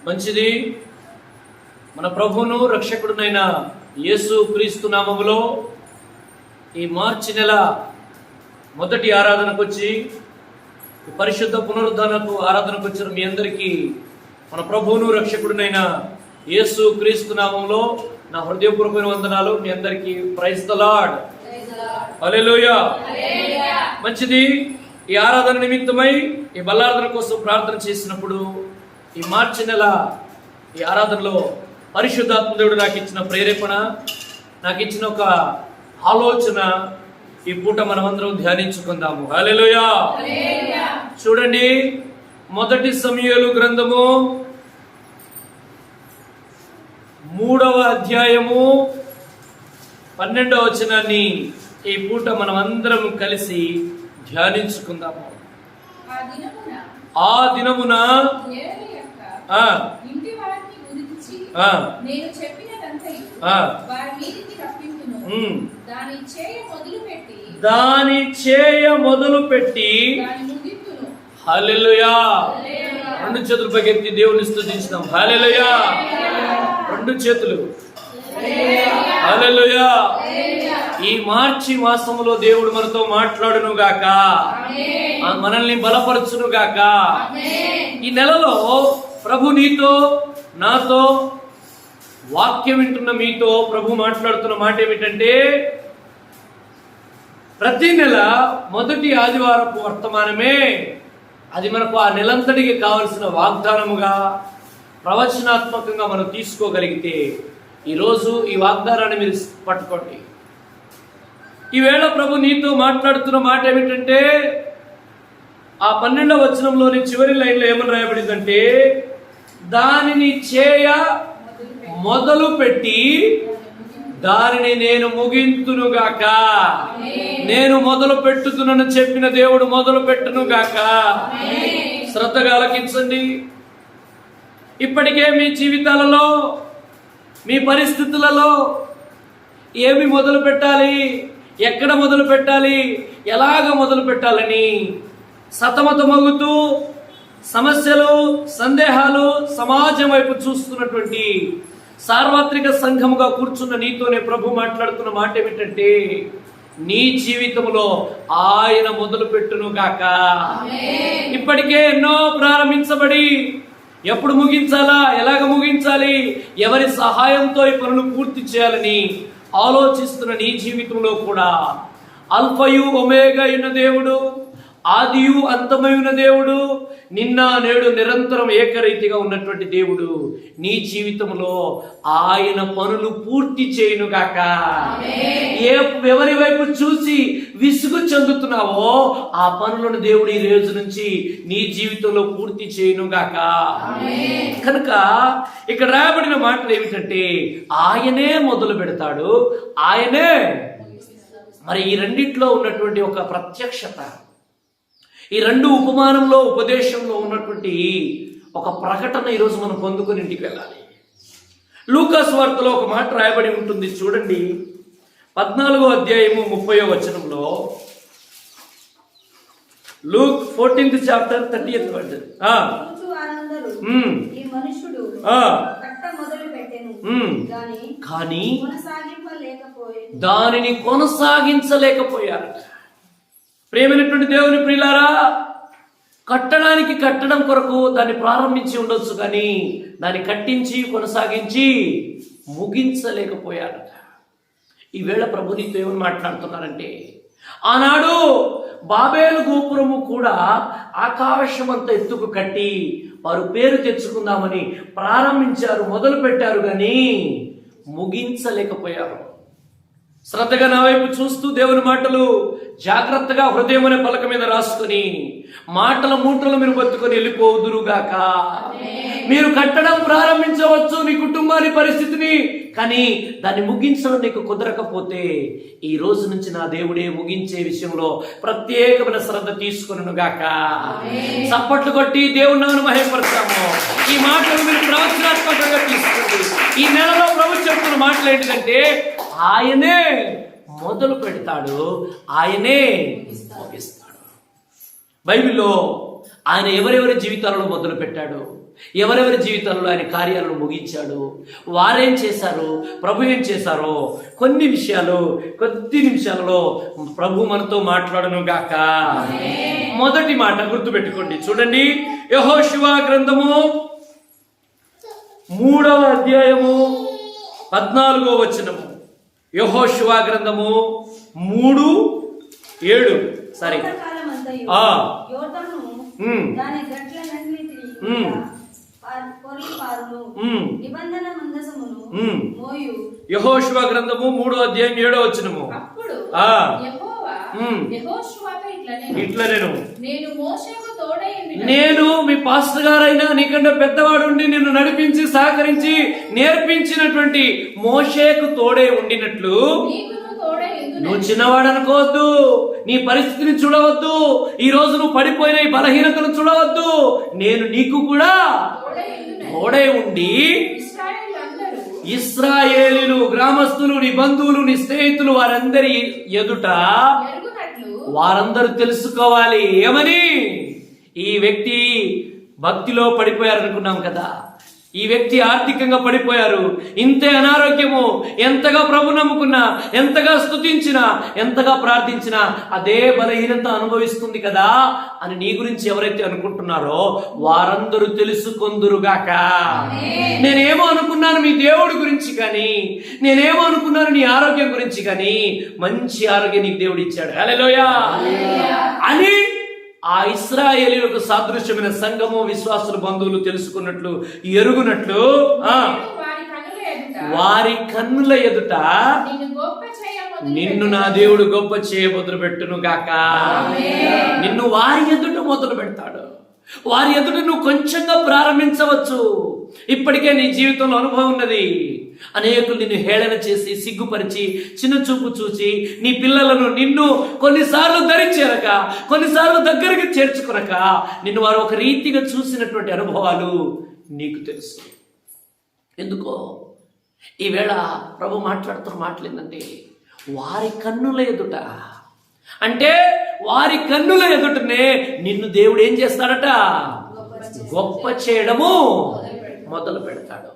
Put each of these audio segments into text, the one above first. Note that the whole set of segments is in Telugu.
మంచిది. మన ప్రభువును రక్షకుడునైన యేసు క్రీస్తు నామములో ఈ మార్చి నెల మొదటి ఆరాధనకు వచ్చి పరిశుద్ధ పునరుద్ధానపు ఆరాధనకు వచ్చిన మీ అందరికీ మన ప్రభువును రక్షకుడునైన యేసు క్రీస్తు నామములో నా హృదయపూర్వకమైన వందనాలు. మీ అందరికీ ప్రైజ్ ద లార్డ్, హల్లెలూయా. మంచిది. ఈ ఆరాధన నిమిత్తమై ఈ బల్లారాధన కోసం ప్రార్థన చేసినప్పుడు ఈ మార్చి నెల ఈ ఆరాధనలో పరిశుద్ధాత్మ దేవుడు నాకు ఇచ్చిన ప్రేరేపణ, నాకు ఇచ్చిన ఒక ఆలోచన ఈ పూట మనమందరం ధ్యానించుకుందాము. హల్లెలూయా. చూడండి, మొదటి సమూయేలు గ్రంథము 3వ అధ్యాయము 12వ వచనాన్ని ఈ పూట మనం అందరం కలిసి ధ్యానించుకుందాము. ఆ దినమున దాని చేయ మొదలు పెట్టి హల్లెలూయా. రెండు చేతులు పైకెత్తి దేవుని స్తుతించుదాం. హల్లెలూయా. రెండు చేతులు. హల్లెలూయా. ఈ మార్చి మాసములో దేవుడు మనతో మాట్లాడును గాక, మనల్ని బలపరచును గాక. ఈ నెలలో ప్రభు నీతో నాతో వాక్యం వింటున్న మీతో ప్రభు మాట్లాడుతున్న మాట ఏమిటంటే, ప్రతి నెల మొదటి ఆదివారపు వర్తమానమే అది మనకు ఆ నెలంతటికి కావలసిన వాగ్దానముగా ప్రవచనాత్మకంగా మనం తీసుకోగలిగితే ఈరోజు ఈ వాగ్దానాన్ని మీరు పట్టుకోండి. ఈవేళ ప్రభు నీతో మాట్లాడుతున్న మాట ఏమిటంటే, ఆ 12వ వచనంలోని చివరి లైన్లో ఏమని రాయబడిందంటే, దానిని చేయ మొదలు పెట్టి దానిని నేను ముగింతునుగాక. నేను మొదలు పెట్టుతునని చెప్పిన దేవుడు మొదలు పెట్టునుగాక. శ్రద్ధగా ఆలకించండి. ఇప్పటికే మీ జీవితాలలో, మీ పరిస్థితులలో ఏమి మొదలు పెట్టాలి, ఎక్కడ మొదలు పెట్టాలి, ఎలాగ మొదలు పెట్టాలని సతమతమగుతూ సమస్యలు, సందేహాలు సమాజం వైపు చూస్తున్నటువంటి సార్వత్రిక సంఘముగా కూర్చున్న నీతోనే ప్రభు మాట్లాడుతున్న మాట ఏమిటంటే, నీ జీవితంలో ఆయన మొదలు పెట్టును గాక. ఇప్పటికే ఎన్నో ప్రారంభించబడి ఎప్పుడు ముగించాలా, ఎలాగ ముగించాలి, ఎవరి సహాయంతో ఈ పనులు పూర్తి చేయాలని ఆలోచిస్తున్న నీ జీవితంలో కూడా అల్ఫయు ఒమేగా అయిన దేవుడు, ఆదియు అంతమైన దేవుడు, నిన్న నేడు నిరంతరం ఏకరీతిగా ఉన్నటువంటి దేవుడు నీ జీవితంలో ఆయన పనులు పూర్తి చేయునుగాక. ఎవరి వైపు చూసి విసుగు చెందుతున్నావో ఆ పనులను దేవుడు ఈ రోజు నుంచి నీ జీవితంలో పూర్తి చేయునుగాక. కనుక ఇక్కడ రాయబడిన మాటలు ఏమిటంటే, ఆయనే మొదలు పెడతాడు, ఆయనే. మరి ఈ రెండిట్లో ఉన్నటువంటి ఒక ప్రత్యక్షత, ఈ రెండు ఉపమానంలో, ఉపదేశంలో ఉన్నటువంటి ఒక ప్రకటన ఈరోజు మనం పొందుకొని ఇంటికి వెళ్ళాలి. లూకా సువార్తలో ఒక మాట రాయబడి ఉంటుంది. చూడండి, 14వ అధ్యాయము 30వ వచనంలో, Luke 14th chapter 30th verse. కానీ దానిని కొనసాగించలేకపోయారు. ప్రేమైనటువంటి దేవుని ప్రియులారా, కట్టడానికి కట్టడం కొరకు దాన్ని ప్రారంభించి ఉండొచ్చు, కానీ దాన్ని కట్టించి కొనసాగించి ముగించలేకపోయారట. ఈవేళ ప్రభు నీతో ఏమని మాట్లాడుతున్నారంటే, ఆనాడు బాబేలు గోపురము కూడా ఆకాశమంత ఎత్తుకు కట్టి వారు పేరు తెచ్చుకుందామని ప్రారంభించారు, మొదలు పెట్టారు, కానీ ముగించలేకపోయారు. శ్రద్ధగా నా వైపు చూస్తూ దేవుని మాటలు జాగ్రత్తగా హృదయం అనే పలక మీద రాసుకొని మాటల మూటలు మీరు బతుకొని వెళ్ళిపోదురుగాక. మీరు కట్టడం ప్రారంభించవచ్చు నీ కుటుంబాన్ని, పరిస్థితిని, కానీ దాన్ని ముగించడం నీకు కుదరకపోతే ఈ రోజు నుంచి నా దేవుడే ముగించే విషయంలో ప్రత్యేకమైన శ్రద్ధ తీసుకొనుగాక. చప్పట్లు కొట్టి దేవుని మహిమపరచాము. ఈ మాటలు మీరు ప్రవచనాత్మకంగా తీసుకోండి. ఈ నెలలో ప్రభు చెప్తున్న మాటలు ఏంటంటే, ఆయనే మొదలు పెడతాడు, ఆయనే ముగిస్తాడు. బైబిల్లో ఆయన ఎవరెవరి జీవితాలలో మొదలు పెట్టాడు, ఎవరెవరి జీవితాల్లో ఆయన కార్యాలను ముగించాడు, వారేం చేశారు, ప్రభు ఏం చేశారో కొన్ని విషయాలు కొద్ది నిమిషాలలో ప్రభు మనతో మాట్లాడను గాక. మొదటి మాట గుర్తుపెట్టుకోండి, చూడండి. యెహోషువ గ్రంథము 3వ అధ్యాయము 14వ వచనము. యెహోషువ గ్రంథము 3:7. సరే, యెహోషువ గ్రంథము 3వ అధ్యాయం 7వ వచనము. ఇట్లా నేను మీ పాస్టర్ గారైనా నీకంటే పెద్దవాడు ఉండి నిన్ను నడిపించి సహకరించి నేర్పించినటువంటి మోషేకు తోడే ఉండినట్లు నువ్వు చిన్నవాడు అనుకోవద్దు, నీ పరిస్థితిని చూడవద్దు, ఈ రోజు నువ్వు పడిపోయిన ఈ బలహీనతను చూడవద్దు. నేను నీకు కూడా తోడే ఉండి ఇశ్రాయేలీలు, గ్రామస్తులు, నీ బంధువులు, నీ స్నేహితులు వారందరి ఎదుట వారందరూ తెలుసుకోవాలి. ఏమని? ఈ వ్యక్తి భక్తిలో పడిపోయారు అనుకున్నాం కదా, ఈ వ్యక్తి ఆర్థికంగా పడిపోయారు, ఇంతే అనారోగ్యము, ఎంతగా ప్రభు నమ్ముకున్నా, ఎంతగా స్తుతించినా, ఎంతగా ప్రార్థించినా అదే బలహీనత అనుభవిస్తుంది కదా అని నీ గురించి ఎవరైతే అనుకుంటున్నారో వారందరూ తెలుసుకొందురుగాక. నేనేమో అనుకున్నాను మీ దేవుడి గురించి కానీ, నేనేమో అనుకున్నాను నీ ఆరోగ్యం గురించి కానీ, మంచి ఆరోగ్యం నీకు దేవుడు ఇచ్చాడు. హల్లెలూయా అని ఆ ఇశ్రాయేలీయులకు సాదృశ్యమైన సంఘము, విశ్వాసులు, బంధువులు తెలుసుకున్నట్లు, ఎరుగునట్లు వారి కన్నుల ఎదుట నిన్ను నా దేవుడు గొప్ప చేయ మొదలు పెట్టును గాక. నిన్ను వారి ఎదుట మొదలు పెడతాడు. వారి ఎదుట నువ్వు కొంచెంగా ప్రారంభించవచ్చు. ఇప్పటికే నీ జీవితంలో అనుభవం ఉన్నది. అనేకులు నిన్ను హేళన చేసి, సిగ్గుపరిచి, చిన్న చూపు చూచి, నీ పిల్లలను నిన్ను కొన్నిసార్లు ధరించేరక, కొన్నిసార్లు దగ్గరికి చేర్చుకునక నిన్ను వారు ఒక రీతిగా చూసినటువంటి అనుభవాలు నీకు తెలుసు. ఎందుకో ఈవేళ ప్రభు మాట్లాడుతున్న మాటలు ఏంటంటే వారి కన్నుల ఎదుట, అంటే వారి కన్నుల ఎదుటనే నిన్ను దేవుడు ఏం చేస్తాడట? గొప్ప చేయడము మొదలు పెడతాడు.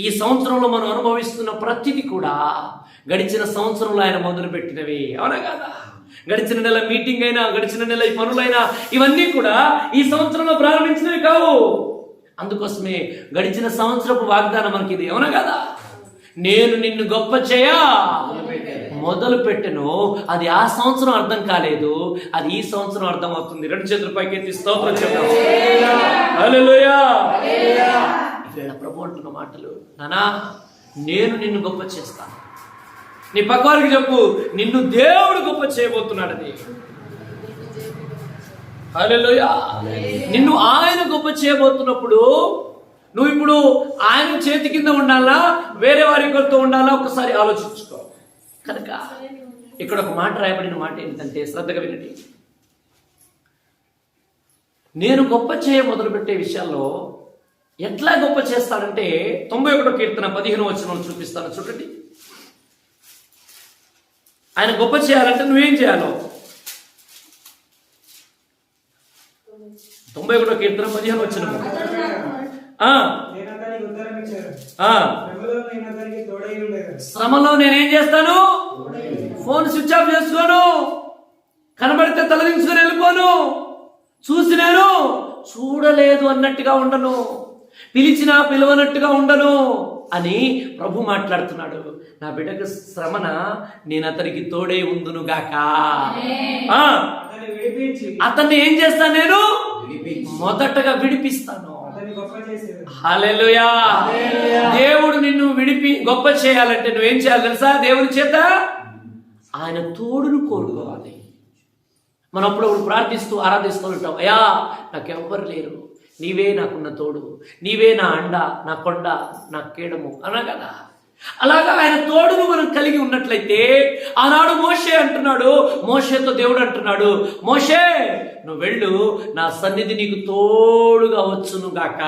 ఈ సంవత్సరంలో మనం అనుభవిస్తున్న ప్రతిదీ కూడా గడిచిన సంవత్సరంలో ఆయన మొదలు పెట్టినవి, అవునా కాదా? గడిచిన నెల మీటింగ్ అయినా, గడిచిన నెల ఈ పనులైనా ఇవన్నీ కూడా ఈ సంవత్సరంలో ప్రారంభించినవి కావు. అందుకోసమే గడిచిన సంవత్సరపు వాగ్దానం మనకి ఇది, అవునా కదా? నేను నిన్ను గొప్ప చేయ మొదలు పెట్టను. అది ఆ సంవత్సరం అర్థం కాలేదు, అది ఈ సంవత్సరం అర్థం అవుతుంది. 2 చేతుల పైకి ఎత్తి స్తోత్రం చెప్తాం. హల్లెలూయా. ఈవేళ ప్రభు అంటున్న మాటలు, నానా నేను నిన్ను గొప్ప చేస్తాను. నీ పక్కవారికి చెప్పు, నిన్ను దేవుడు గొప్ప చేయబోతున్నాడు. అది హల్లెలూయా. నిన్ను ఆయన గొప్ప చేయబోతున్నప్పుడు నువ్వు ఇప్పుడు ఆయన చేతి కింద ఉండాలా, వేరే వారి కొలతో ఉండాలా, ఒకసారి ఆలోచించుకో. కనుక ఇక్కడ ఒక మాట రాయబడిన మాట ఏంటంటే, శ్రద్ధగా వినండి. నేను గొప్ప చేయ మొదలుపెట్టే విషయాల్లో ఎట్లా గొప్ప చేస్తాడంటే 91వ కీర్తన 15వ వచనం చూపిస్తాను, చూడండి. ఆయన గొప్ప చేయాలంటే నువ్వేం చేయాలో. 91వ కీర్తన 15వ వచనం. శ్రమలో నేనేం చేస్తాను? ఫోన్ స్విచ్ ఆఫ్ చేసుకోను, కనబడితే తలదించుకొని వెళ్ళిపోను, చూసినాను చూడలేదు అన్నట్టుగా ఉండను, పిలిచినా పిలవనట్టుగా ఉండను అని ప్రభు మాట్లాడుతున్నాడు. నా బిడ్డకు శ్రమన నేను అతనికి తోడే ఉందును గాక. అతన్ని ఏం చేస్తాను? నేను మొదటగా విడిపిస్తాను. హల్లెలూయా. దేవుడు నిన్ను గొప్ప చేయాలంటే నువ్వేం చేయాలి తెలుసా? దేవుని చేత ఆయన తోడును కోరుకోవాలి. మనం అప్పుడప్పుడు ప్రార్థిస్తూ ఆరాధిస్తూ ఉంటాం, అయ్యా నాకెవ్వరు లేరు, నీవే నాకున్న తోడు, నీవే నా అండ, నా కొండ, నా కేడము అన్నా కదా. అలాగా ఆయన తోడును మనం కలిగి ఉన్నట్లయితే, ఆనాడు మోషే అంటున్నాడు, మోషేతో దేవుడు అంటున్నాడు, మోషే నువ్వు వెళ్ళు, నా సన్నిధి నీకు తోడుగా వచ్చును గాక.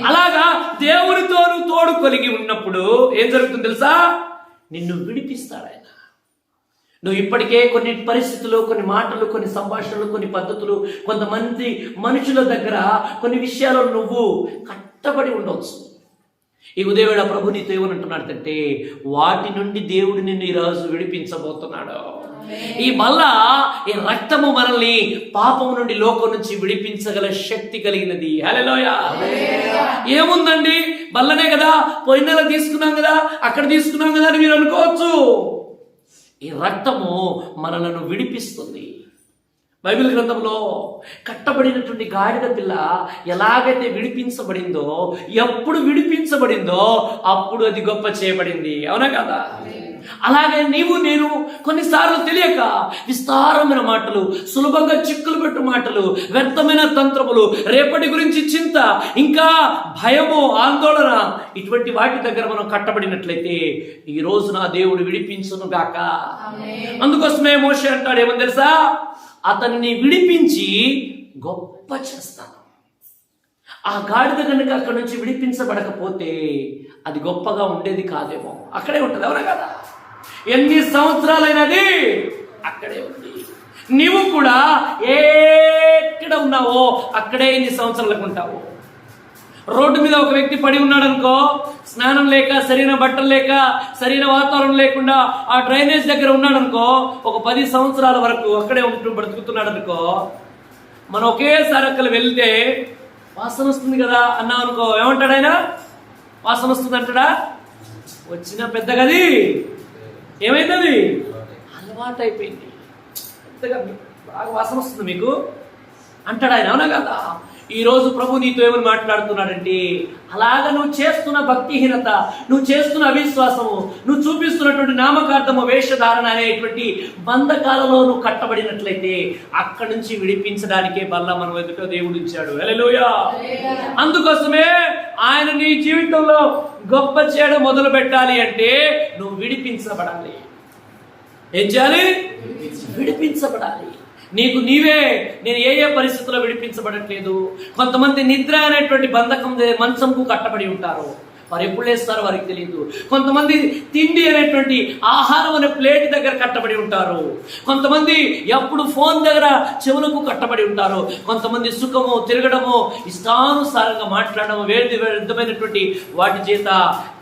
అలాగా దేవునితో నువ్వు తోడు కలిగి ఉన్నప్పుడు ఏం జరుగుతుంది తెలుసా? నిన్ను విడిపిస్తాడు ఆయన. నువ్వు ఇప్పటికే కొన్ని పరిస్థితులు, కొన్ని మాటలు, కొన్ని సంభాషణలు, కొన్ని పద్ధతులు, కొంతమంది మనుషుల దగ్గర కొన్ని విషయాలు నువ్వు కట్టబడి ఉండవచ్చు. ఈ ఉదయవేళ ప్రభు నీతో ఏమనంటున్నాడంటే వాటి నుండి దేవుడు నిన్ను ఈరోజు విడిపించబోతున్నాడు. ఈ బల్ల, ఈ రక్తము మనల్ని పాపము నుండి, లోకం నుంచి విడిపించగల శక్తి కలిగినది. హల్లెలూయా. ఏముందండి, బల్లనే కదా, పోయిన నెల తీసుకున్నాం కదా, అక్కడ తీసుకున్నాం కదా అని మీరు అనుకోవచ్చు. ఈ రక్తము మనలను విడిపిస్తుంది. బైబిల్ గ్రంథంలో కట్టబడినటువంటి గాడిద పిల్ల ఎలాగైతే విడిపించబడిందో, ఎప్పుడు విడిపించబడిందో అప్పుడు అది గొప్ప చేయబడింది. అవునా కదా? అలాగే నీవు నేను కొన్నిసార్లు తెలియక విస్తారమైన మాటలు, సులభంగా చిక్కులు పెట్టు మాటలు, వ్యర్థమైన తంత్రములు, రేపటి గురించి చింత, ఇంకా భయము, ఆందోళన, ఇటువంటి వాటి దగ్గర మనం కట్టబడినట్లయితే ఈ రోజు నా దేవుడు విడిపించును గాక. అందుకోసమే మోషే అంటాడు, ఏమని తెలుసా? అతన్ని విడిపించి గొప్ప చేస్తాను. ఆ గాడిద కనుక అక్కడి నుంచి విడిపించబడకపోతే అది గొప్పగా ఉండేది కాదేమో, అక్కడే ఉంటుంది. అవునా కదా? ఎన్ని సంవత్సరాలైనది అక్కడే ఉంది. నీవు కూడా ఎక్కడ ఉన్నావో అక్కడే ఎన్ని సంవత్సరాలకు ఉంటావు. రోడ్డు మీద ఒక వ్యక్తి పడి ఉన్నాడు అనుకో, స్నానం లేక, సరైన బట్టలు లేక, సరైన వాతావరణం లేకుండా ఆ డ్రైనేజ్ దగ్గర ఉన్నాడు అనుకో, ఒక 10 సంవత్సరాల వరకు అక్కడే ఉంటూ బ్రతుకుతున్నాడు అనుకో, మనం ఒకేసారి అక్కడ వెళ్తే వాసన వస్తుంది కదా అన్నా అనుకో, ఏమంటాడు ఆయన? వాసన వస్తుంది అంటాడా? వచ్చిన పెద్ద గది ఏమైంది? అలవాటు అయిపోయింది. పెద్దగా బాగా వాసన వస్తుంది మీకు అంటాడు ఆయన. అవునా కదా? ఈరోజు ప్రభు నీతో ఏమని మాట్లాడుతున్నాడంటే, అలాగా నువ్వు చేస్తున్న భక్తిహీనత, నువ్వు చేస్తున్న అవిశ్వాసము, నువ్వు చూపిస్తున్నటువంటి నామకార్థము, వేషధారణ అనేటువంటి బంధకాలలో నువ్వు కట్టబడినట్లయితే అక్కడి నుంచి విడిపించడానికే బల్ల మనం ఎదుట దేవుడు ఇచ్చాడు. హల్లెలూయా. అందుకోసమే ఆయన నీ జీవితంలో గొప్ప చేయడం మొదలు పెట్టాలి అంటే నువ్వు విడిపించబడాలి. ఏం చేయాలి? విడిపించబడాలి. నీకు నీవే, నేను ఏ పరిస్థితుల్లో విడిపించబడట్లేదు. కొంతమంది నిద్ర అనేటువంటి బంధకం మంచంకు కట్టబడి ఉంటారు, వారు ఎప్పుడు లేస్తారో వారికి తెలియదు. కొంతమంది తిండి అనేటువంటి ఆహారం అనే ప్లేట్ దగ్గర కట్టబడి ఉంటారు. కొంతమంది ఎప్పుడు ఫోన్ దగ్గర చెవులకు కట్టబడి ఉంటారు. కొంతమంది సుఖము, తిరగడము, ఇష్టానుసారంగా మాట్లాడము, విధమైనటువంటి వాటి చేత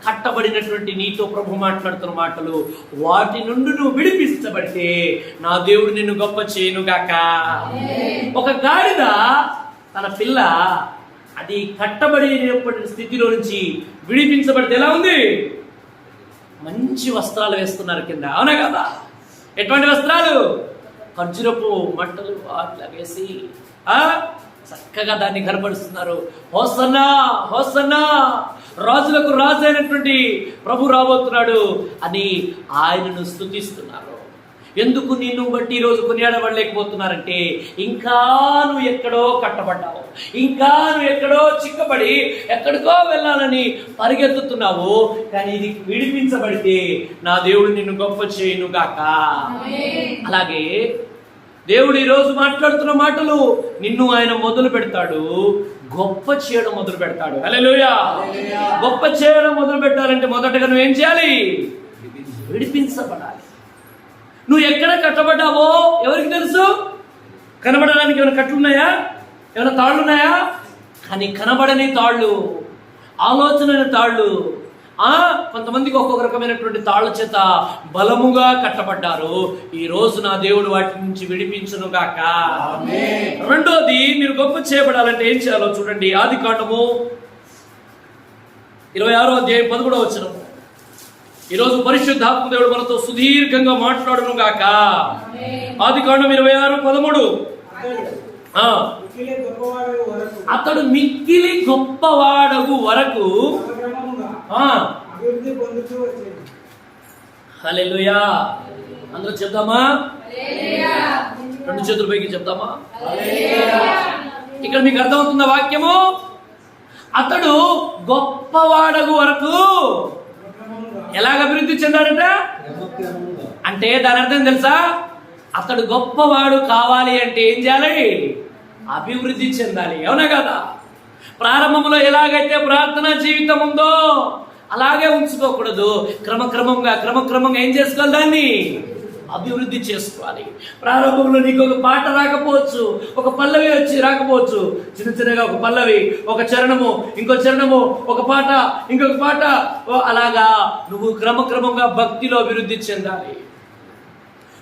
కట్టబడినటువంటి నీతో ప్రభు మాట్లాడుతున్న మాటలు, వాటి నుండి నువ్వు విడిపించబడితే నా దేవుడు నిన్ను గొప్ప చేయను గాక. ఒక గాడిద తన పిల్ల అది కట్టబడినప్పటి స్థితిలో నుంచి విడిపించబడితే ఎలా ఉంది? మంచి వస్త్రాలు వేస్తున్నారు కింద. అవునా కదా? ఎటువంటి వస్త్రాలు? ఖర్జూరపు మంటలు అట్లా వేసి చక్కగా దాన్ని కనపరుస్తున్నారు. హోసన్నా, హోసన్నా, రాజులకు రాజు అయినటువంటి ప్రభు రాబోతున్నాడు అని ఆయనను స్తుతిస్తున్నారు. ఎందుకు నిన్ను బట్టి ఈరోజు కొనియాడబడలేకపోతున్నారంటే ఇంకా నువ్వు ఎక్కడో కట్టబడ్డావు, ఇంకా నువ్వు ఎక్కడో చిక్కబడి ఎక్కడికో వెళ్ళాలని పరిగెత్తుతున్నావు. కానీ ఇది విడిపించబడితే నా దేవుడు నిన్ను గొప్ప చేయను గాక. అలాగే దేవుడు ఈరోజు మాట్లాడుతున్న మాటలు నిన్ను ఆయన మొదలు పెడతాడు, గొప్ప చేయడం మొదలు పెడతాడు. హల్లెలూయా. గొప్ప చేయడం మొదలు పెట్టాలంటే మొదటగా నువ్వేం చేయాలి? విడిపించబడాలి. నువ్వు ఎక్కడ కట్టబడ్డావో ఎవరికి తెలుసు? కనబడడానికి ఏమైనా కట్లున్నాయా? ఏమైనా తాళ్ళు ఉన్నాయా? కానీ కనబడని తాళ్ళు, ఆలోచన తాళ్ళు. కొంతమందికి ఒక్కొక్క రకమైనటువంటి తాళ్ళ చేత బలముగా కట్టబడ్డారు. ఈ రోజు నా దేవుడు వాటి నుంచి విడిపించును గాక. రెండోది, మీరు గొప్ప చేయబడాలంటే ఏం చేయాలో చూడండి. ఆదికాండము 26వ అధ్యాయం 11వ వచనం. ఈరోజు పరిశుద్ధాత్మ దేవుడు మనతో సుదీర్ఘంగా మాట్లాడును గాక. ఆదికాండం 26:13. అతడు మిక్కిలి గొప్పవాడగు వరకు హల్లెలూయా. అందరూ చెప్దామా? 2 చేతుల పైకి చెప్తామా? ఇక్కడ మీకు అర్థమవుతున్న వాక్యము, అతడు గొప్పవాడగు వరకు ఎలాగ అభివృద్ధి చెందాడట అంటే దాని అర్థం తెలుసా? అతడు గొప్పవాడు కావాలి అంటే ఏం చేయాలి? అభివృద్ధి చెందాలి. అవునా కదా? ప్రారంభంలో ఎలాగైతే ప్రార్థనా జీవితం ఉందో అలాగే ఉంచుకోకూడదు. క్రమక్రమంగా ఏం చేసుకోవాలి? దాన్ని అభివృద్ధి చేసుకోవాలి. ప్రారంభంలో నీకు ఒక పాట రాకపోవచ్చు, ఒక పల్లవి వచ్చి రాకపోవచ్చు. చిన్న చిన్నగా ఒక పల్లవి, ఒక చరణము, ఇంకో చరణము, ఒక పాట, ఇంకొక పాట, అలాగా నువ్వు క్రమక్రమంగా భక్తిలో అభివృద్ధి చెందాలి.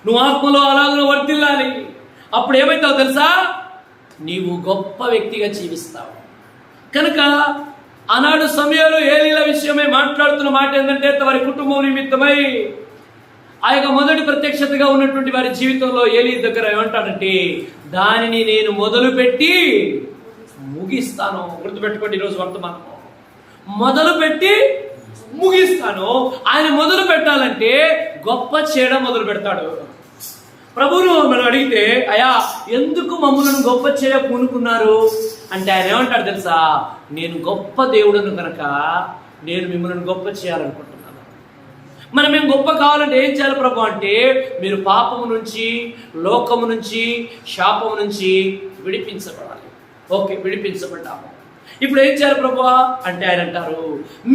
నువ్వు ఆత్మలో అలాగ వర్ధిల్లాలి. అప్పుడు ఏమైతావు తెలుసా? నీవు గొప్ప వ్యక్తిగా జీవిస్తావు. కనుక ఆనాడు సమయంలో ఏలీల విషయమై మాట్లాడుతున్న మాట ఏంటంటే, వారి కుటుంబం నిమిత్తమై ఆ యొక్క మొదటి ప్రత్యక్షతగా ఉన్నటువంటి వారి జీవితంలో ఏలీ దగ్గర ఏమంటాడంటే, దానిని నేను మొదలుపెట్టి ముగిస్తాను. గుర్తుపెట్టుకోండి, ఈరోజు వర్తమానం మొదలుపెట్టి ముగిస్తాను. ఆయన మొదలు పెట్టాలంటే గొప్ప చేయడం మొదలు పెడతాడు. ప్రభువును మనం అడిగితే, అయ్యా ఎందుకు మమ్మల్ని గొప్ప చేయ పూనుకున్నారు అంటే ఆయన ఏమంటాడు తెలుసా? నేను గొప్ప దేవుడును కనుక నేను మిమ్మల్ని గొప్ప చేయాలనుకుంటున్నాను. మనం మేము గొప్ప కావాలంటే ఏం చేయాలి ప్రభు అంటే, మీరు పాపము నుంచి, లోకము నుంచి, శాపము నుంచి విడిపించబడాలి. ఓకే, విడిపించబడ్డాము. ఇప్పుడు ఏం చేయాలి ప్రభు అంటే ఆయన అంటారు,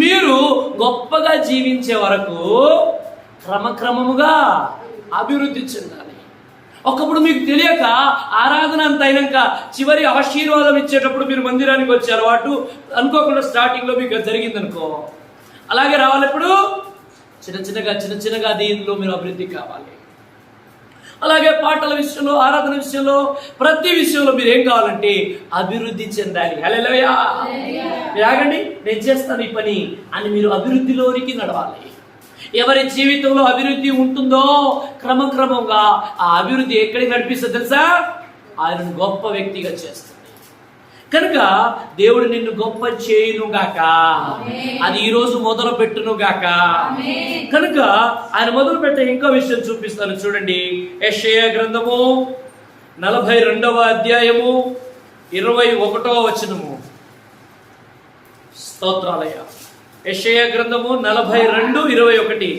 మీరు గొప్పగా జీవించే వరకు క్రమక్రమముగా అభివృద్ధి చెందాలి. ఒకప్పుడు మీకు తెలియక ఆరాధన అంత అయినాక చివరి ఆశీర్వాదం ఇచ్చేటప్పుడు మీరు మందిరానికి వచ్చే అలవాటు అనుకోకుండా స్టార్టింగ్లో మీకు జరిగింది అనుకో, అలాగే రావాలి. ఇప్పుడు చిన్న చిన్నగా దీనిలో మీరు అభివృద్ధి కావాలి. అలాగే పాటల విషయంలో, ఆరాధన విషయంలో, ప్రతి విషయంలో మీరు ఏం కావాలంటే అభివృద్ధి చెందాలి. హల్లెలూయా. మీరు ఆగండి, నేను చేస్తాను ఈ పని అని మీరు అభివృద్ధిలోనికి నడవాలి. ఎవరి జీవితంలో అభివృద్ధి ఉంటుందో క్రమక్రమంగా ఆ అభివృద్ధి ఎక్కడికి నడిపిస్తుంది తెలుసా? ఆయనను గొప్ప వ్యక్తిగా చేస్తుంది. కనుక దేవుడు నిన్ను గొప్ప చేయును గాక, అది ఈరోజు మొదలు పెట్టును గాక. కనుక ఆయన మొదలు పెట్టే ఇంకో విషయం చూపిస్తాను చూడండి. యెషయా గ్రంథము 42వ అధ్యాయము 21వ వచనము. స్తోత్రాలయ. యెషయా గ్రంథము 42:21.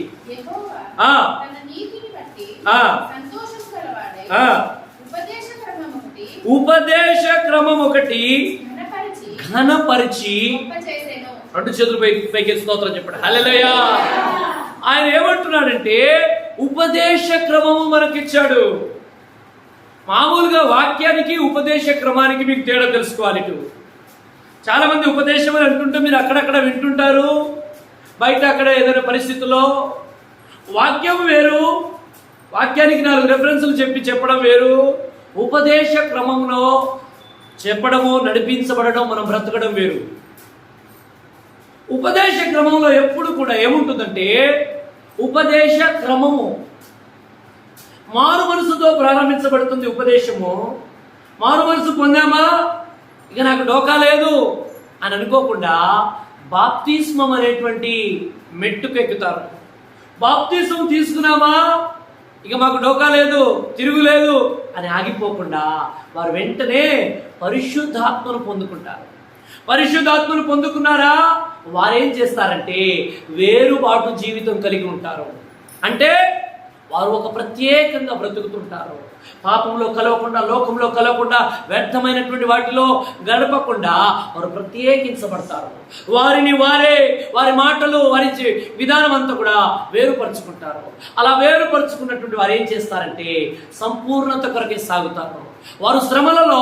ఉపదేశ క్రమం ఒకటి ఘనపరిచి, రెండు చేతులు పైకి స్తోత్రం చెప్పండి. హల్లెలూయా. ఆయన ఏమంటున్నాడంటే ఉపదేశ క్రమము మనకిచ్చాడు. మామూలుగా వాక్యానికి ఉపదేశ క్రమానికి మీకు తేడా తెలుసుకోవాలి. ఇటు చాలా మంది ఉపదేశం అని అంటుంటే మీరు అక్కడక్కడ వింటుంటారు, బయట అక్కడ ఏదైనా పరిస్థితుల్లో. వాక్యం వేరు, వాక్యానికి 4 రెఫరెన్సులు చెప్పడం వేరు. ఉపదేశ క్రమంలో చెప్పడము, నడిపించబడడం, మనం బ్రతకడం వేరు. ఉపదేశ క్రమంలో ఎప్పుడు కూడా ఏముంటుందంటే, ఉపదేశ క్రమము మారు మనసుతో ప్రారంభించబడుతుంది. ఉపదేశము మారు మనసు పొందామా, ఇక నాకు డోకా లేదు అని అనుకోకుండా బాప్తిస్మం అనేటువంటి మెట్టుకు ఎక్కుతారు. బాప్తిస్మం తీసుకున్నామా, ఇక మాకు డోకా లేదు, తిరుగులేదు అని ఆగిపోకుండా వారు వెంటనే పరిశుద్ధాత్మను పొందుకుంటారు. పరిశుద్ధాత్మను పొందుకున్నారా, వారేం చేస్తారంటే వేరుబాటు జీవితం కలిగి ఉంటారు. అంటే వారు ఒక ప్రత్యేకంగా బ్రతుకుతుంటారు. పాపంలో కలవకుండా, లోకంలో కలవకుండా, వ్యర్థమైనటువంటి వాటిలో గడపకుండా వారు ప్రత్యేకించబడతారు. వారిని వారే, వారి మాటలు, వారి విధానం అంతా కూడా వేరుపరుచుకుంటారు. అలా వేరుపరుచుకున్నటువంటి వారు ఏం చేస్తారంటే సంపూర్ణత కొరకే సాగుతారు. వారు శ్రమలలో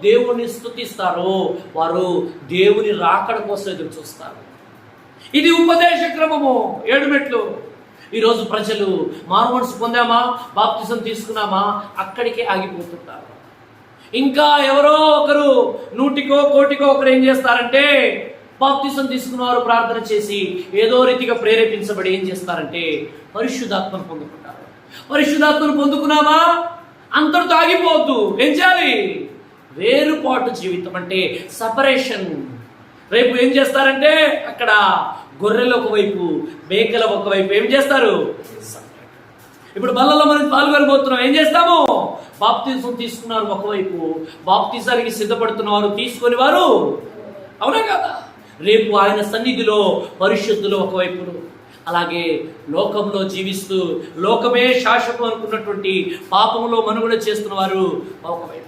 దేవుణ్ణి స్తుతిస్తారు. వారు దేవుని రాకడ కోసం ఎదురు చూస్తారు. ఇది ఉపదేశ క్రమము, 7 మెట్లు. ఈరోజు ప్రజలు మారు మనసు పొందామా, బాప్తిజం తీసుకున్నామా, అక్కడికే ఆగిపోతుంటారు. ఇంకా ఎవరో ఒకరు 100కో 1,00,000కో ఒకరు ఏం చేస్తారంటే బాప్తిజం తీసుకున్నవారు ప్రార్థన చేసి ఏదో రీతిగా ప్రేరేపించబడి ఏం చేస్తారంటే పరిశుద్ధాత్మను పొందుకుంటారు. పరిశుద్ధాత్మను పొందుకున్నామా, అంతటితో ఆగిపోవద్దు. ఏం చేయాలి? వేరుపాటు జీవితం అంటే సపరేషన్. రేపు ఏం చేస్తారంటే అక్కడ గొర్రెలు ఒకవైపు, మేకల ఒకవైపు ఏం చేస్తారు? ఇప్పుడు బల్లలో మనం పాల్గొనబోతున్నాం. ఏం చేస్తాము? బాప్తిజం తీసుకున్నారు ఒకవైపు, బాప్తిజానికి సిద్ధపడుతున్న వారు, తీసుకొని వారు, అవునా కదా? రేపు ఆయన సన్నిధిలో పరిశుద్ధులు ఒకవైపు, అలాగే లోకంలో జీవిస్తూ లోకమే శాశ్వతం అనుకున్నటువంటి పాపంలో మనుగడ చేస్తున్న వారు ఒకవైపు.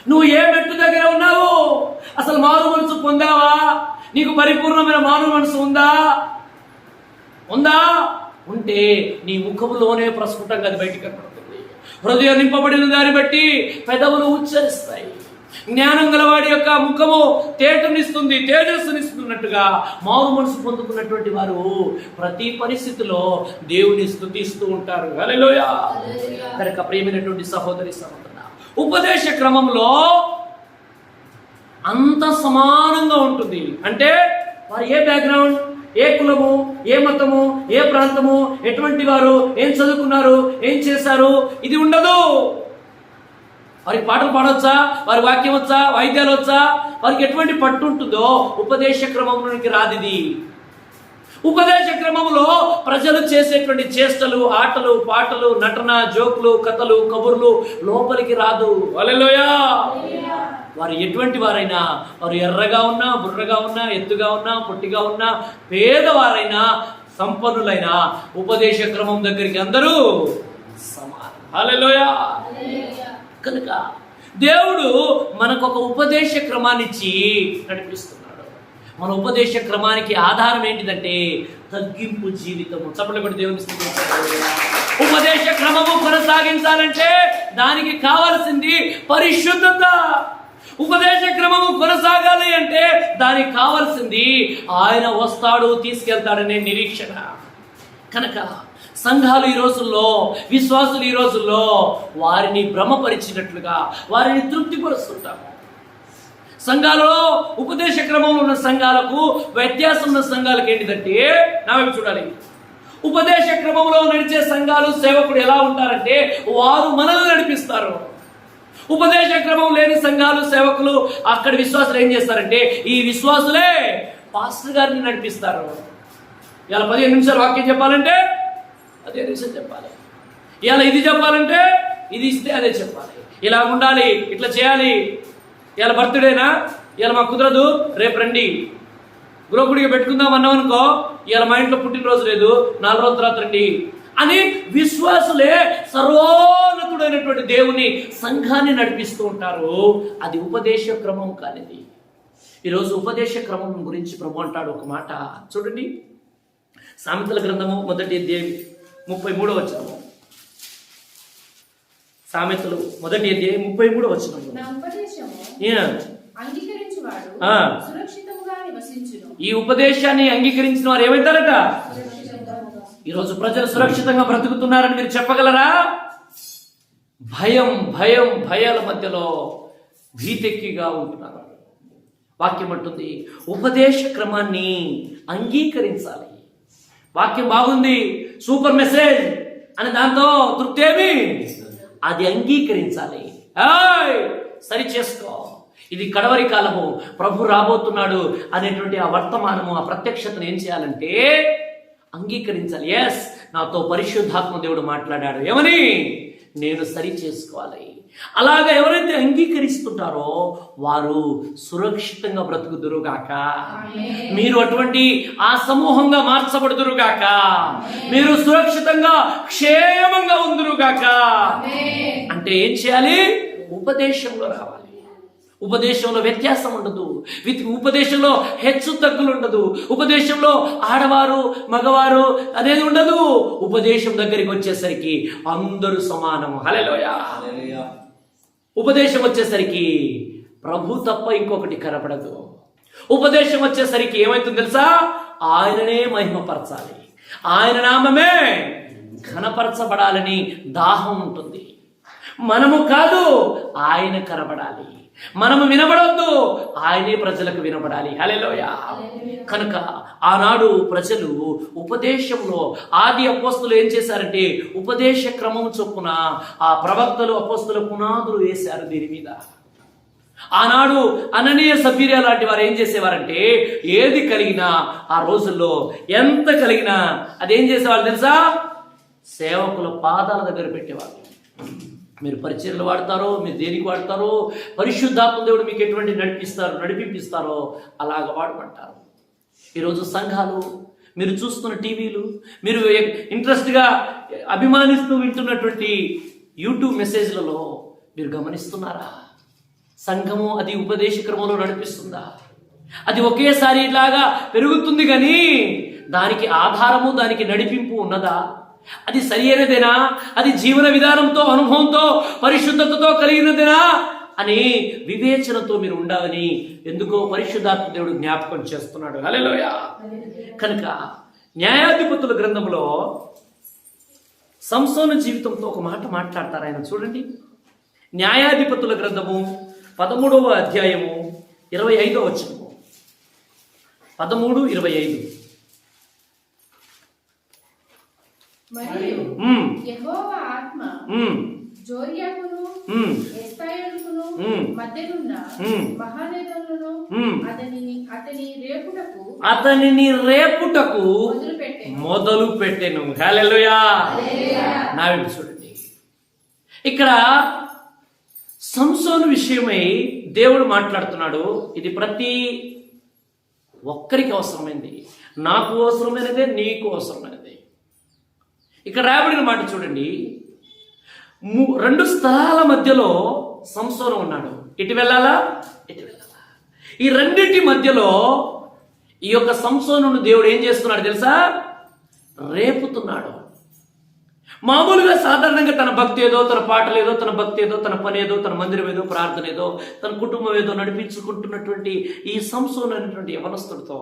నువ్వు ఏ మెట్టు దగ్గర ఉన్నావు? అసలు మారు మనసు పొందావా? నీకు పరిపూర్ణమైన మారు మనసు ఉందా? ఉంటే నీ ముఖములోనే ప్రస్ఫుటంగా అది బయటికి కనపడుతుంది. హృదయం నింపబడిన దాన్ని బట్టి పెదవులు ఉచ్చరిస్తాయి. జ్ఞానం గలవాడి యొక్క ముఖము తేటనిస్తుంది, తేజస్సునిస్తున్నట్టుగా మారు మనసు పొందుకున్నటువంటి వారు ప్రతి పరిస్థితిలో దేవుని స్తుతిస్తూ ఉంటారు. హల్లెలూయా. కనుక ప్రియమైనటువంటి సహోదరి సహోదరుడా, ఉపదేశ క్రమంలో అంత సమానంగా ఉంటుంది. అంటే వారు ఏ బ్యాక్గ్రౌండ్, ఏ కులము, ఏ మతము, ఏ ప్రాంతము, ఎటువంటి వారు, ఏం చదువుకున్నారు, ఏం చేశారు, ఇది ఉండదు. వారికి పాటలు పాడవచ్చా, వారి వాక్యం వచ్చా, వాయిద్యాలు వచ్చా, వారికి ఎటువంటి పట్టు ఉంటుందో ఉపదేశ క్రమంలోనికి రాదిది. ఉపదేశ క్రమంలో ప్రజలు చేసేటువంటి చేష్టలు, ఆటలు, పాటలు, నటన, జోకులు, కథలు, కబుర్లు లోపలికి రాదు. హల్లెలూయా. వారు ఎటువంటి వారైనా, వారు ఎర్రగా ఉన్నా, బుర్రగా ఉన్నా, ఎత్తుగా ఉన్నా, పొట్టిగా ఉన్నా, పేదవారైనా, సంపన్నులైనా ఉపదేశ క్రమం దగ్గరికి అందరూ సమానం. హల్లెలూయా. కనుక దేవుడు మనకు ఒక ఉపదేశ క్రమాన్నిచ్చి నడిపిస్తున్నాడు. మన ఉపదేశ క్రమానికి ఆధారం ఏంటిదంటే తగ్గింపు జీవితము. చప్పట్లు కొట్టి దేవుని స్తుతించాలి. ఉపదేశ క్రమము కొనసాగించాలంటే దానికి కావాల్సింది పరిశుద్ధత. ఉపదేశ క్రమము కొనసాగాలి అంటే దానికి కావాల్సింది ఆయన వస్తాడు, తీసుకెళ్తాడనే నిరీక్షణ. కనుక సంఘాలు ఈ రోజుల్లో, విశ్వాసులు ఈ రోజుల్లో వారిని భ్రమపరిచినట్లుగా వారిని తృప్తిపరుస్తుంటారు. సంఘాలలో ఉపదేశ క్రమంలో ఉన్న సంఘాలకు, వ్యత్యాసం ఉన్న సంఘాలకు ఏంటిదంటే, నా వైపు చూడాలి. ఉపదేశ క్రమంలో నడిచే సంఘాలు, సేవకుడు ఎలా ఉంటారంటే వారు మనల్ని నడిపిస్తారు. ఉపదేశ క్రమం లేని సంఘాలు, సేవకులు, అక్కడ విశ్వాసులు ఏం చేస్తారంటే ఈ విశ్వాసులే పాస్టర్ గారిని నడిపిస్తారు. ఇలా 15 నిమిషాలు వాక్యం చెప్పాలంటే 15 నిమిషాలు చెప్పాలి. ఇలా ఇది చెప్పాలంటే ఇది ఇస్తే అదే చెప్పాలి. ఇలా ఉండాలి, ఇట్లా చేయాలి. ఇలా బర్త్డేనా, ఇలా మాకు కుదరదు, రేపు రండి. గృహకుడిగా పెట్టుకుందాం అన్నాం అనుకో, ఇలా మా ఇంట్లో పుట్టినరోజు లేదు, 4 రోజుల తర్వాత రండి అని విశ్వాసులే సర్వోన్నతుడైనటువంటి దేవుని సంఘాన్ని నడిపిస్తూ ఉంటారు. అది ఉపదేశ క్రమం కానిది. ఈరోజు ఉపదేశ క్రమం గురించి ప్రభు అంటాడు ఒక మాట చూడండి. సామెతల గ్రంథము 1వ అధ్యాయం 33వ వచనము. సామెతలు 1వ అధ్యాయం 33వ వచనము. ఈ ఉపదేశాన్ని అంగీకరించిన వారు ఏమవుతారట? ఈరోజు ప్రజలు సురక్షితంగా బ్రతుకుతున్నారని మీరు చెప్పగలరా? భయాల మధ్యలో భీతెక్కిగా ఉంటున్నారు. వాక్యం అంటుంది ఉపదేశ క్రమాన్ని అంగీకరించాలి. వాక్యం బాగుంది, సూపర్ మెసేజ్ అని దాంతో తృప్తి ఏమి, అది అంగీకరించాలి. సరి చేసుకో, ఇది కడవరి కాలము, ప్రభు రాబోతున్నాడు అనేటువంటి ఆ వర్తమానము, ఆ ప్రత్యక్షతను ఏం చేయాలంటే అంగీకరించాలి. ఎస్, నాతో పరిశుద్ధాత్మ దేవుడు మాట్లాడాడు, ఏమని నేను సరి చేసుకోవాలి. అలాగా ఎవరైతే అంగీకరిస్తుంటారో వారు సురక్షితంగా బ్రతుకుదురుగాక. మీరు అటువంటి ఆ సమూహంగా మార్చబడుదురుగాక. మీరు సురక్షితంగా క్షేమంగా ఉందురుగాక. అంటే ఏం చేయాలి? ఉపదేశంలో రావాలి. ఉపదేశంలో వ్యత్యాసం ఉండదు. ఉపదేశంలో హెచ్చు తగ్గులు ఉండదు. ఉపదేశంలో ఆడవారు మగవారు అనేది ఉండదు. ఉపదేశం దగ్గరికి వచ్చేసరికి అందరూ సమానం. హల్లెలూయా. ఉపదేశం వచ్చేసరికి ప్రభు తప్ప ఇంకొకటి కనపడదు. ఉపదేశం వచ్చేసరికి ఏమైతుంది తెలుసా? ఆయననే మహిమపరచాలి, ఆయన నామమే ఘనపరచబడాలని దాహం ఉంటుంది. మనము కాదు, ఆయన కనబడాలి. మనము వినబడొద్దు, ఆయనే ప్రజలకు వినబడాలి. హల్లెలూయా. కనుక ఆనాడు ప్రజలు ఉపదేశంలో ఆది అపోస్తులు ఏం చేశారంటే ఉపదేశ క్రమం చొప్పున ఆ ప్రవక్తలు అపోస్తుల పునాదులు వేశారు దీని మీద. ఆనాడు అననీయ సఫీరియా లాంటి వారు ఏం చేసేవారంటే ఏది కలిగినా ఆ రోజుల్లో ఎంత కలిగినా అదేం చేసేవాళ్ళు తెలుసా? సేవకుల పాదాల దగ్గర పెట్టేవాళ్ళు. మీరు పరిచర్యలు వాడతారో, మీరు దేనికి వాడతారో, పరిశుద్ధాత్మ దేవుడు మీకు ఎటువంటి నడిపిస్తారో అలాగ వాడమంటారు. ఈరోజు సంఘాలు, మీరు చూస్తున్న టీవీలు, మీరు ఇంట్రెస్ట్గా అభిమానిస్తూ వింటున్నటువంటి యూట్యూబ్ మెసేజ్లలో మీరు గమనిస్తున్నారా? సంఘము అది ఉపదేశ క్రమంలో నడిపిస్తుందా? అది ఒకేసారి ఇలాగా పెరుగుతుంది కానీ దానికి ఆధారము, దానికి నడిపింపు ఉన్నదా? అది సరి అయినదేనా? అది జీవన విధానంతో, అనుభవంతో, పరిశుద్ధతతో కలిగినదేనా అని వివేచనతో మీరు ఉండాలని ఎందుకో పరిశుద్ధాత్మ దేవుడు జ్ఞాపకం చేస్తున్నాడు. హల్లెలూయా. కనుక న్యాయాధిపతుల గ్రంథంలో సంసోను జీవితంతో ఒక మాట మాట్లాడతారు ఆయన. చూడండి, న్యాయాధిపతుల గ్రంథము 13వ అధ్యాయము 25వ వచనము. 13:25. మరియు యెహోవా ఆత్మ జోర్యాకును ఎస్తయోనుకును మధ్యనున్న మహానేతలను అతనిని రేపుటకు మొదలు పెట్టెను. హల్లెలూయా. నా వైపు చూడండి, ఇక్కడ సంసోను విషయమై దేవుడు మాట్లాడుతున్నాడు. ఇది ప్రతి ఒక్కరికి అవసరమైనది, నాకు అవసరమైనదే, నీకు అవసరమైనది. ఇక్కడ రాయబడిన మాట చూడండి, 2 స్థలాల మధ్యలో సంసోను ఉన్నాడు. ఇటు వెళ్ళాలా, ఇటు వెళ్ళాలా. ఈ రెండింటి మధ్యలో ఈ యొక్క సంసోనును దేవుడు ఏం చేస్తున్నాడు తెలుసా? రేపుతున్నాడు. మామూలుగా సాధారణంగా తన భక్తి ఏదో, తన పాటలు ఏదో, తన భక్తి ఏదో, తన పని ఏదో, తన మందిరం ఏదో, ప్రార్థన ఏదో, తన కుటుంబం ఏదో నడిపించుకుంటున్నటువంటి ఈ సంసోను అనేటువంటి యవనస్తుడితో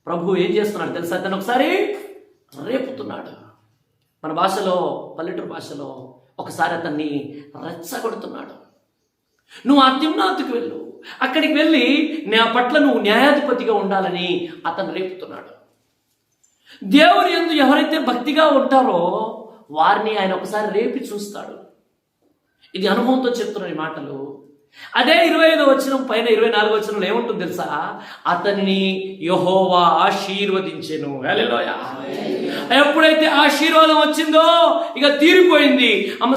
ప్రభు ఏం చేస్తున్నాడు తెలుసా? తను ఒకసారి రేపుతున్నాడు. మన భాషలో, పల్లెటూరు భాషలో ఒకసారి అతన్ని రెచ్చగొడుతున్నాడు. నువ్వు ఆ తిమ్నాతుకు వెళ్ళు, అక్కడికి వెళ్ళి నా పట్ల నువ్వు న్యాయాధిపతిగా ఉండాలని అతను రేపుతున్నాడు. దేవుని యందు ఎవరైతే భక్తిగా ఉంటారో వారిని ఆయన ఒకసారి రేపి చూస్తాడు. ఇది అనుభవంతో చెప్తున్న ఈ మాటలు. అదే 25వ వచనం పైన 24వ వచనంలో ఏముంటుంది తెలుసా? అతనిని యెహోవా ఆశీర్వదించెను. హల్లెలూయా. ఎప్పుడైతే ఆశీర్వాదం వచ్చిందో ఇక తీరిపోయింది,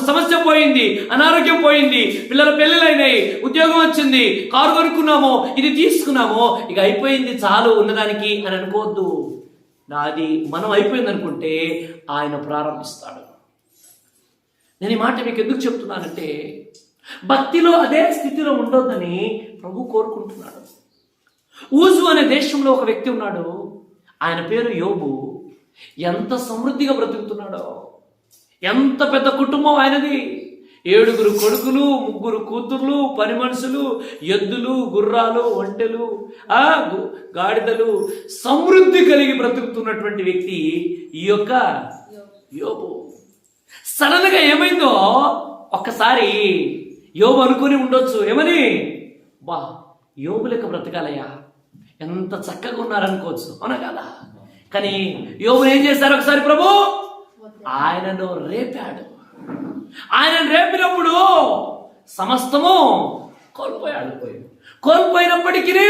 సమస్య పోయింది, అనారోగ్యం పోయింది, పిల్లల పెళ్ళిళ్ళైనాయి, ఉద్యోగం వచ్చింది, కారు కొనుక్కున్నామో, ఇది తీసుకున్నామో, ఇక అయిపోయింది చాలు ఉన్నదానికి అని అనుకోవద్దు. నాది మనం అయిపోయింది అనుకుంటే ఆయన ప్రారంభిస్తాడు. నేను ఈ మాట మీకు ఎందుకు చెప్తున్నానంటే, భక్తిలో అదే స్థితిలో ఉండొద్దని ప్రభు కోరుకుంటున్నాడు. ఊజు అనే దేశంలో ఒక వ్యక్తి ఉన్నాడు. ఆయన పేరు యోబు. ఎంత సమృద్ధిగా బ్రతుకుతున్నాడో, ఎంత పెద్ద కుటుంబం ఆయనది. 7 కొడుకులు, 3 కూతుర్లు, పని మనుషులు, ఎద్దులు, గుర్రాలు, ఒంటెలు, గాడిదలు, సమృద్ధి కలిగి బ్రతుకుతున్నటువంటి వ్యక్తి ఈ యొక్క యోబు. సడన్ గా ఏమైందో ఒక్కసారి యోబు అనుకుని ఉండొచ్చు, ఏమని, బా యోబు లెక్క బ్రతకాలయ్యా, ఎంత చక్కగా ఉన్నారనుకోవచ్చు, అవునా కదా? కానీ యోబుని ఏం చేశారు ఒకసారి ప్రభు? ఆయనను రేపాడు. ఆయనను రేపినప్పుడు సమస్తము కోల్పోయాడు. కోల్పోయినప్పటికీ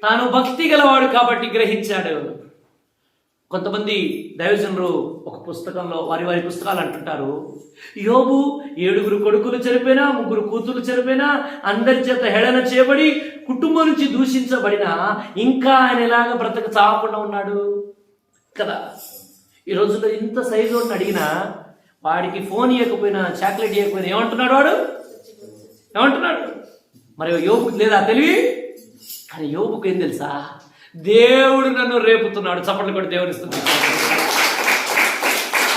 తాను భక్తి గలవాడు కాబట్టి గ్రహించాడు. కొంతమంది దైవజనులు ఒక పుస్తకంలో వారి పుస్తకాలు అంటుంటారు, యోబు 7 కొడుకులు చనిపోయినా, 3 కూతురు చనిపోయినా, అందరి చేత హేళన చేయబడి, కుటుంబం నుంచి దూషించబడినా ఇంకా ఆయన ఎలాగ బ్రతక చావకుండా ఉన్నాడు కదా. ఈ రోజుల్లో ఇంత సైజు అడిగినా, వాడికి ఫోన్ ఇవ్వకపోయినా, చాక్లెట్ ఇవ్వకపోయినా ఏమంటున్నాడు వాడు? ఏమంటున్నాడు? మరి యోబుకు లేదా తెలివి? కానీ యోబుకు ఏం తెలుసా? దేవుడు నన్ను రేపుతున్నాడు. చప్పట్లు కొట్టి దేవుని స్తుతించండి.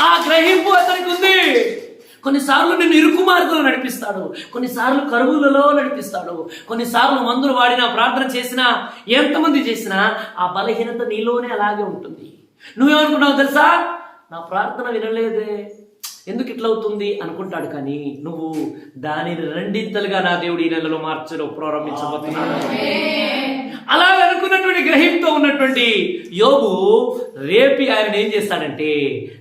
ఆ గ్రహింపు అతనికి ఉంది. కొన్నిసార్లు నిన్ను ఇరుకు మార్గంలో నడిపిస్తాడు, కొన్నిసార్లు కరువులలో నడిపిస్తాడు, కొన్నిసార్లు మందులు వాడినా, ప్రార్థన చేసినా, ఎంతమంది చేసినా ఆ బలహీనత నీలోనే అలాగే ఉంటుంది. నువ్వేమనుకుంటావు తెలుసా? నా ప్రార్థన వినలేదే, ఎందుకు ఇట్లా అవుతుంది అనుకుంటాడు. కానీ నువ్వు దానిని 2 నా దేవుడు ఈ నెలలో మార్చిలో ప్రారంభించబోతున్నాడు. అలాగ అనుకున్నటువంటి గ్రహింతో ఉన్నటువంటి యోబు రేపి ఆయన ఏం చేస్తాడంటే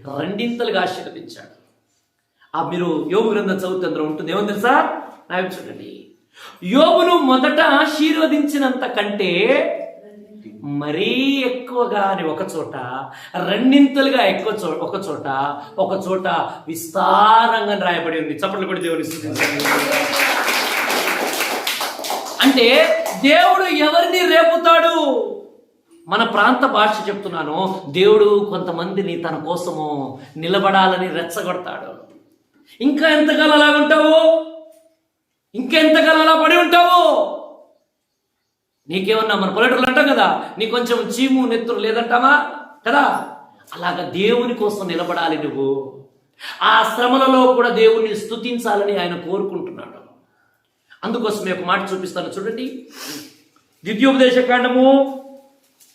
2 ఆశీర్వదించాడు. మీరు యోబు గ్రంథం చదివితే అందులో ఉంటుంది. ఏమో తెలుసా? నా చూడండి, యోబును మొదట ఆశీర్వదించినంత కంటే మరీ ఎక్కువగా అని ఒక చోట, 2 ఒక చోట విస్తారంగా రాయబడి ఉంది. చప్పట్లు కొట్టి దేవుని స్తుతించండి. అంటే దేవుడు ఎవరిని రేపుతాడు? మన ప్రాంత భాష చెప్తున్నాను, దేవుడు కొంతమందిని తన కోసము నిలబడాలని రెచ్చగొడతాడు. ఇంకా ఎంతకాలం అలా ఉంటావు? ఇంకెంతకాలం అలా పడి ఉంటావు? నీకేమన్నా మన పల్లెటూరులు అంటాం కదా, నీ కొంచెం చీము నెత్తురు లేదంటావా? కదా. అలాగ దేవుని కోసం నిలబడాలి నువ్వు. ఆ శ్రమలలో కూడా దేవుణ్ణి స్తుతించాలని ఆయన కోరుకుంటున్నాడు. అందుకోసమే ఒక మాట చూపిస్తాను చూడండి. ద్వితీయోపదేశ కాండము